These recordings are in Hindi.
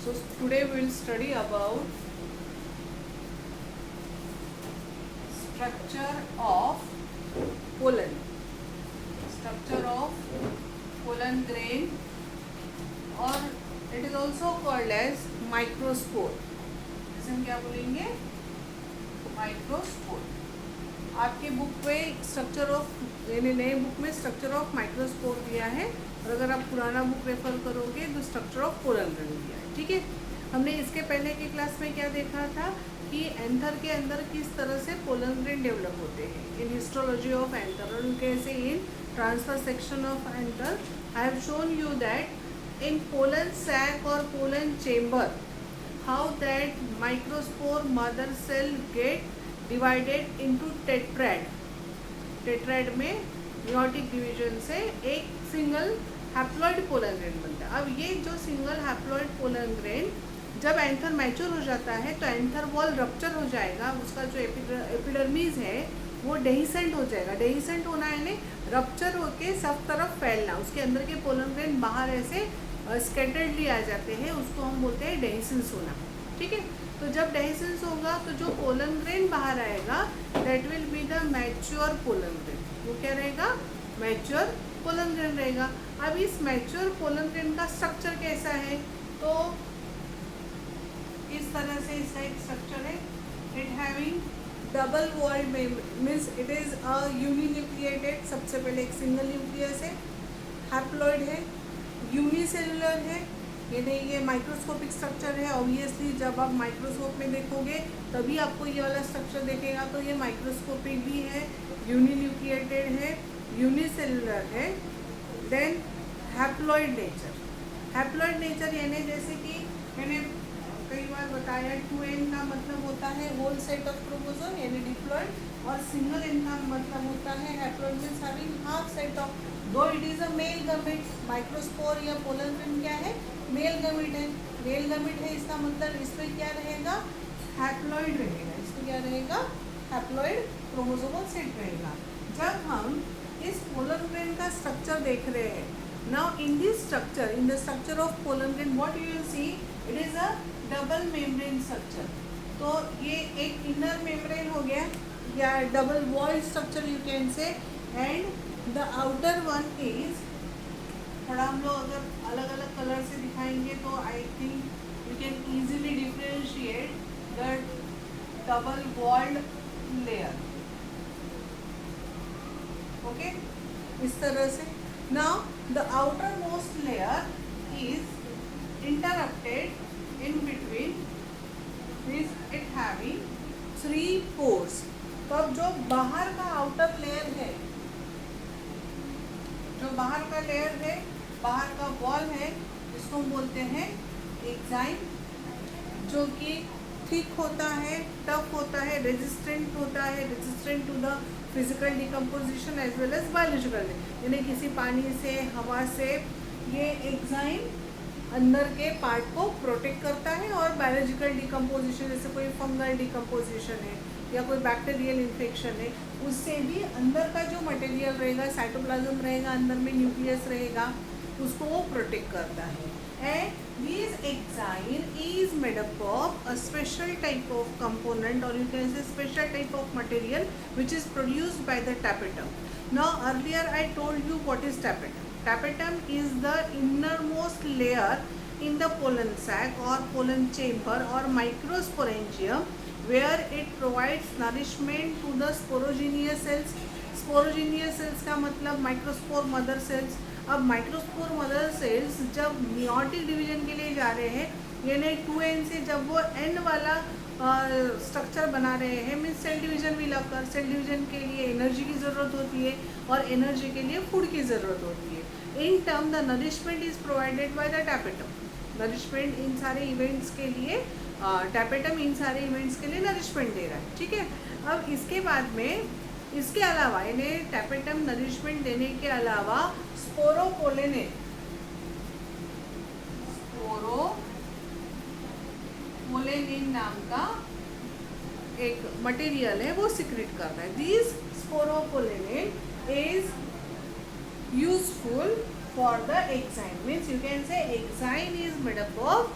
So today we will study about structure of pollen. Structure of pollen grain, or it is also called as microspore. इसे हम क्या बोलेंगे? माइक्रोस्पोर. आपके बुक में स्ट्रक्चर ऑफ यानी नए बुक में स्ट्रक्चर ऑफ माइक्रोस्पोर दिया है, और अगर आप पुराना बुक रेफर करोगे तो स्ट्रक्चर ऑफ पोलन ग्रेन दिया है. ठीक है, हमने इसके पहले की क्लास में क्या देखा था कि एंथर के अंदर किस तरह से पोलन ग्रेन डेवलप होते हैं इन हिस्टोलॉजी ऑफ एंथर, और कैसे in transverse section of anther. I have shown you that in pollen sac और pollen chamber how that microspore mother cell get divided into tetrad. Tetrad में मियोटिक डिवीजन से एक सिंगल हैप्लॉइड पोलन ग्रेन बनता है. अब ये जो सिंगल हैप्लॉइड पोलन ग्रेन जब एंथर मैच्योर हो जाता है तो एंथर वॉल रप्चर हो जाएगा. उसका जो एपिडर्मिस है वो डेहिसेंट हो जाएगा. डेहिसेंट होना यानी रप्चर होके सब तरफ फैलना. उसके अंदर के पोलन ग्रेन बाहर ऐसे स्कैटर्डली आ जाते हैं, उसको हम बोलते हैं डेहिसेंस होना. ठीक है, तो जब डेहिसेंस होगा तो जो पोलन ग्रेन बाहर आएगा that will be the mature pollen grain. वो क्या रहेगा? मैच्योर पोलन ग्रेन रहेगा. अब इस मैच्योर पोलन ग्रेन का स्ट्रक्चर कैसा है? तो इस तरह से इसका एक स्ट्रक्चर है. It having double walled means it is a uninucleated. सबसे पहले एक सिंगल न्यूक्लियस है, हैप्लॉइड है, यूनिसेलुलर है. ये माइक्रोस्कोपिक स्ट्रक्चर है. ऑब्वियसली जब आप माइक्रोस्कोप में देखोगे तभी आपको ये वाला स्ट्रक्चर देखेगा. तो ये माइक्रोस्कोपिक भी है, यूनिन्यूक्लिएटेड है, यूनिसेलुलर है. Then haploid nature. Haploid nature यानी जैसे कि मैंने कई बार बताया 2n का मतलब होता है होल सेट ऑफ क्रोमोसोम यानी डिप्लॉइड, और सिंगल n का मतलब होता है haploid means having half set of. दो it is a male gamete. Microspore या पोलन ग्रेन क्या है? मेल गमीट है. मेल गमीट है इसका मतलब इस पर क्या रहेगा? हैप्लॉइड रहेगा. इसमें क्या रहेगा? हैप्लॉइड क्रोमोसोमल सेट रहेगा. जब हम इस पोलन ग्रेन का स्ट्रक्चर देख रहे हैं, now in this structure, in the structure of pollen grain what you will see, it is a double membrane structure. तो ये एक इनर मेम्ब्रेन हो गया या double wall structure you can से, and the outer one is, थोड़ा हम लोग अगर अलग अलग कलर से दिखाएंगे तो I think you can easily differentiate the double walled layer. Okay, इस तरह से. Now the outermost layer is interrupted in between is it having 3 pores. तो अब जो बाहर का आउटर लेयर है, जो बाहर का लेयर है, बाहर का वॉल है, इसको हम बोलते हैं एक्साइन, जो कि थिक होता है, टफ होता है, रेजिस्टेंट होता है, resistant to the physical decomposition as well as biological. यानी किसी पानी से, हवा से ये एक्साइन अंदर के पार्ट को प्रोटेक्ट करता है, और बायोलॉजिकल डिकम्पोजिशन जैसे कोई फंगल डिकम्पोजिशन है या कोई बैक्टीरियल इन्फेक्शन है, उससे भी अंदर का जो मटेरियल रहेगा, साइटोप्लाज्म रहेगा, अंदर में न्यूक्लियस रहेगा, उसको वो प्रोटेक्ट करता है. And this exine is made up of a special type of component, और you can say special type of material which is produced by the tapetum. Now earlier I told you what is tapetum. Tapetum is the innermost layer in the pollen sac or pollen chamber or microsporangium, where it provides nourishment to the sporogenous cells. Sporogenous cells का मतलब microspore mother cells. अब microspore mother cells जब meiotic division के लिए जा रहे हैं, यानी 2n से जब वो n वाला स्ट्रक्चर बना रहे हैं, मीन्स सेल डिवीजन भी लगकर, सेल डिवीजन के लिए एनर्जी की ज़रूरत होती है और एनर्जी के लिए फूड की ज़रूरत होती है. In turn the nourishment is provided by the tapetum. Nourishment इन सारे इवेंट्स के लिए टैपेटम इन सारे इवेंट्स के लिए नरिशमेंट दे रहा है. ठीक है, अब इसके बाद में इसके अलावा यानी टैपेटम नरिशमेंट देने के अलावा स्पोरोपोलेनेट, स्पोरोपोलेनिन नाम का एक मटेरियल है, वो सिक्रेट करता है. This sporopollenin is useful for the exine, means you can say exine is made up of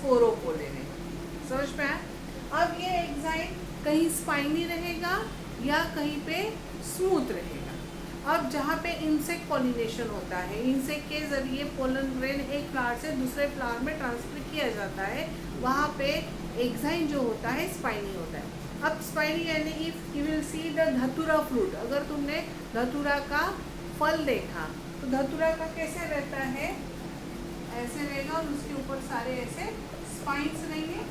sporopollenin. समझ में आया? अब ये एग्जाइम कहीं स्पाइनी रहेगा या कहीं पे स्मूथ रहेगा। अब जहाँ पे इंसेक्ट पॉलिनेशन होता है, इंसेक्ट के जरिए पोलन ग्रेन एक फ्लावर से दूसरे फ्लावर में ट्रांसफर किया जाता है, वहाँ पे एग्जाइम जो होता है स्पाइनी होता है। अब स्पाइनी यानी if you will see the धतूरा फ्रूट, अगर तुमने धतूरा का फल देखा तो धतूरा का कैसे रहता है, ऐसे रहेगा और उसके ऊपर सारे ऐसे स्पाइंस रहेंगे।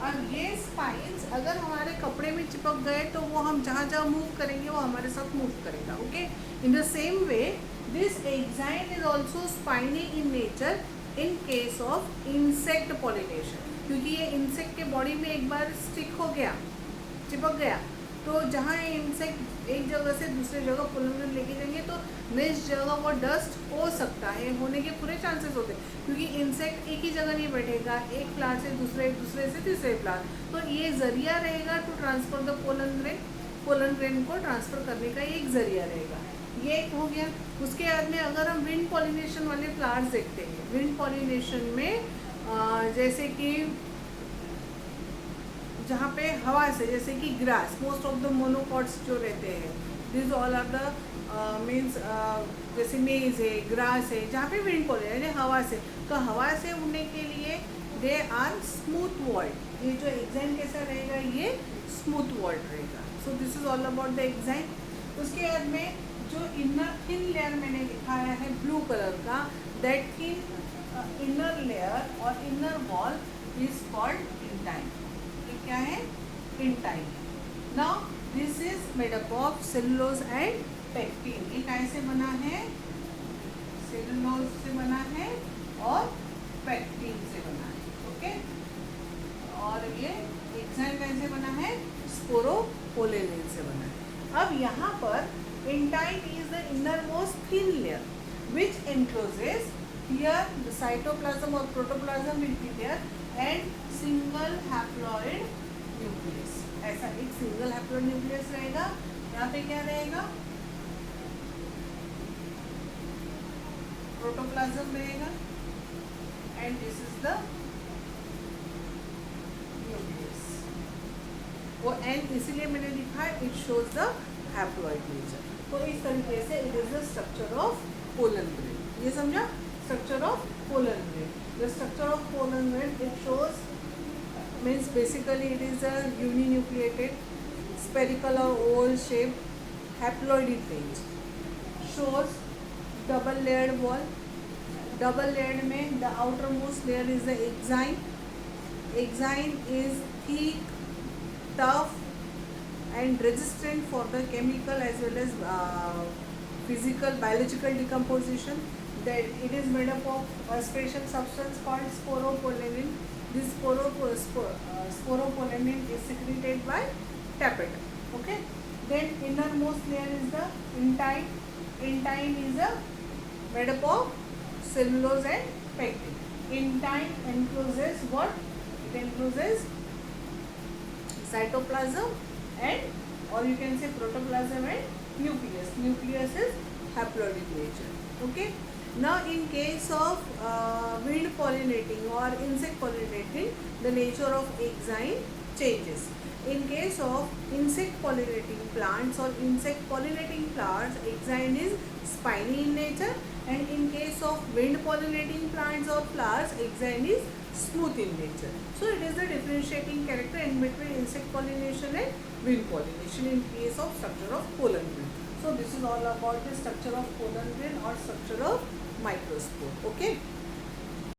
अब ये स्पाइंस अगर हमारे कपड़े में चिपक गए तो वो हम जहाँ जहाँ मूव करेंगे वो हमारे साथ मूव करेगा। Okay, in the same way this exine is also spiny in nature in case of insect pollination, क्योंकि ये इंसेक्ट के बॉडी में एक बार स्टिक हो गया, चिपक गया, तो जहाँ ये इंसेक्ट एक जगह से दूसरे जगह पोलन लेके जाएंगे तो नेक्स्ट जगह वो डस्ट हो सकता है, होने के पूरे चांसेस होते हैं, क्योंकि इंसेक्ट एक ही जगह नहीं बैठेगा, एक फ्लावर से दूसरे से तीसरे फ्लावर, तो ये जरिया रहेगा to transfer the pollen grain को ट्रांसफर करने का ये एक जरिया रहेगा। ये एक हो गया। उसके बाद में अगर हम विंड पॉलिनेशन वाले फ्लावर्स देखते हैं, विंड पॉलिनेशन में जैसे कि जहाँ पे हवा से, जैसे कि grass, most of the monocots जो रहते हैं, this all are the means जैसे मेज है, ग्रास है, जहाँ पे विंड पॉलिनेशन यानी हवा से, तो हवा से उड़ने के लिए दे आर स्मूथ वॉल्ड। ये जो एग्जाइम कैसा रहेगा, ये स्मूथ वॉल्ड रहेगा। So this is all about the enzyme. उसके बाद में जो इनर थिन लेयर मैंने दिखाया है ब्लू कलर का, दैट थिन इनर लेयर और inner wall is called intine. ये क्या है? Intine. Now this is made up of cellulose and pectin. ये कैसे बना है? सेलुलोज से बना है और पेक्टिन से बना है। ओके, और ये एग्जाइम कैसे बना है? स्पोरोपोलेनिन से बना है। अब यहाँ पर intine is the innermost thin layer which encloses here the cytoplasm or protoplasm will be there and single haploid nucleus। ऐसा एक सिंगल हैप्लॉइड न्यूक्लियस रहेगा। यहाँ पे क्या रहेगा? प्रोटोप्लाज्म रहेगा and this is the nucleus. वो एंड इसीलिए मैंने लिखा है it shows the haploid nature. तो इस तरीके से it is the structure of pollen grain. ये समझा? Structure of pollen grain. The structure of pollen grain it shows means basically it is a uninucleated spherical or oval shaped haploid range, shows double layered wall। double layered में the outermost layer is the exine। exine is thick, tough and resistant for the chemical as well as physical biological decomposition। That it is made up of a special substance called sporopollenin। This sporopollenin is secreted by tapetum। Okay, then innermost layer is the intine। intine is made up of cellulose and pectin। intine encloses what? It encloses cytoplasm and or you can say protoplasm and nucleus। nucleus is haploid in nature। Okay, now in case of wind pollinating or insect pollinating, the nature of exine changes। in case of insect pollinating plants or insect pollinating flowers, exine is spiny in nature, and in case of wind pollinating plants or flowers, exine is smooth in nature। so it is the differentiating character in between insect pollination and wind pollination in case of structure of pollen grain। so this is all about the structure of pollen grain or structure of microspore। okay।